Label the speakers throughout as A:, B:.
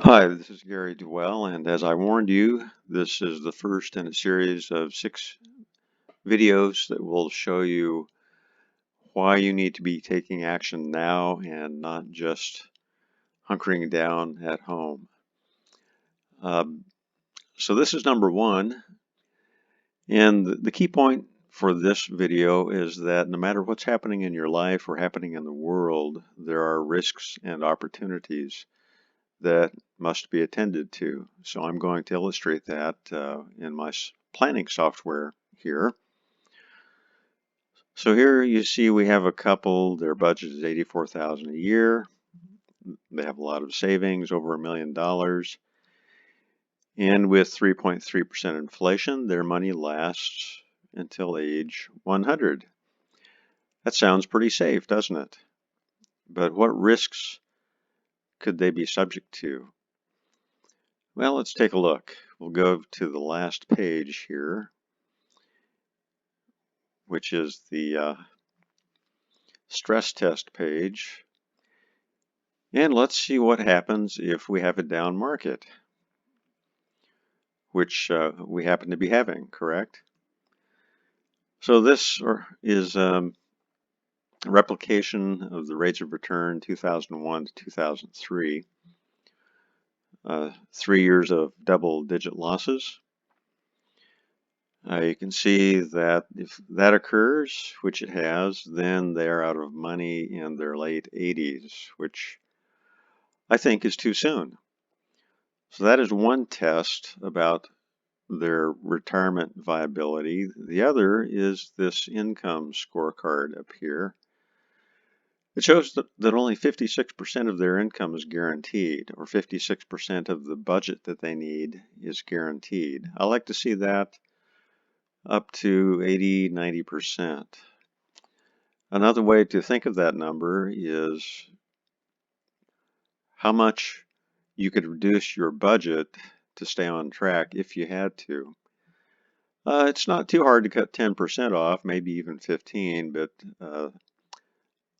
A: Hi, this is Gary Dwell, and as I warned you, this is the first in a series of 6 videos that will show you why you need to be taking action now and not just hunkering down at home. Um, so this is number 1, and the key point for this video is that no matter what's happening in your life or happening in the world, there are risks and opportunities that must be attended to. So I'm going to illustrate that in my planning software here. So here you see we have a couple, their budget is $84,000 a year. They have a lot of savings, over $1 million. And with 3.3% inflation, their money lasts until age 100. That sounds pretty safe, doesn't it? But what risks could they be subject to? Well, let's take a look. We'll go to the last page here, which is the stress test page. And let's see what happens if we have a down market, which we happen to be having, correct? So this is a replication of the rates of return 2001 to 2003. 3 years of double-digit losses. You can see that if that occurs, which it has, then they're out of money in their late 80s, which I think is too soon. So that is one test about their retirement viability. The other is this income scorecard up here. It shows that only 56% of their income is guaranteed, or 56% of the budget that they need is guaranteed. I like to see that up to 80, 90%. Another way to think of that number is how much you could reduce your budget to stay on track if you had to. It's not too hard to cut 10% off, maybe even 15, but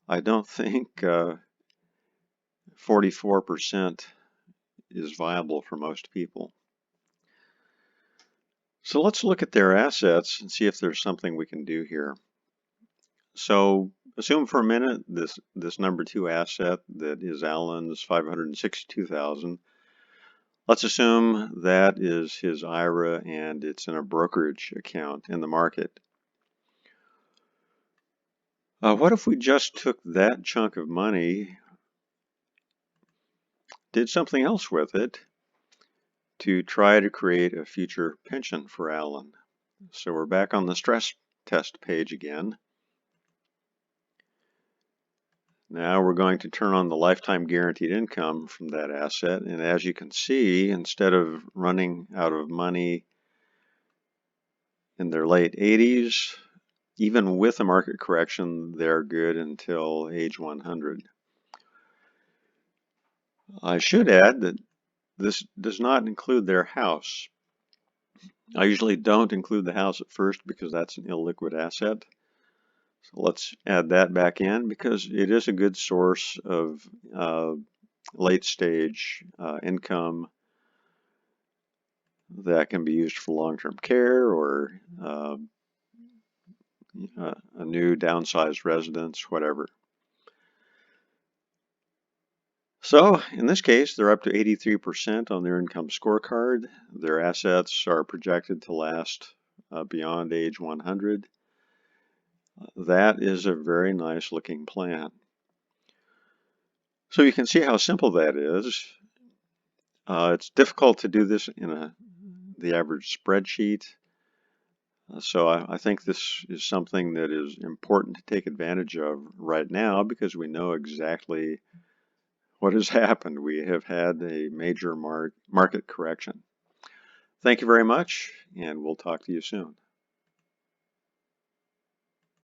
A: I don't think 44% is viable for most people. So let's look at their assets and see if there's something we can do here. So assume for a minute this number 2 asset that is Alan's $562,000. Let's assume that is his IRA and it's in a brokerage account in the market. What if we just took that chunk of money, did something else with it to try to create a future pension for Alan? So we're back on the stress test page again. Now we're going to turn on the lifetime guaranteed income from that asset. And as you can see, instead of running out of money in their late 80s, even with a market correction, they're good until age 100. I should add that this does not include their house. I usually don't include the house at first because that's an illiquid asset. So let's add that back in because it is a good source of late stage income that can be used for long-term care or a new downsized residence, whatever. So in this case, they're up to 83% on their income scorecard. Their assets are projected to last beyond age 100. That is a very nice looking plan. So you can see how simple that is. It's difficult to do this in the average spreadsheet. So I think this is something that is important to take advantage of right now because we know exactly what has happened. We have had a major market correction. Thank you very much, and we'll talk to you soon.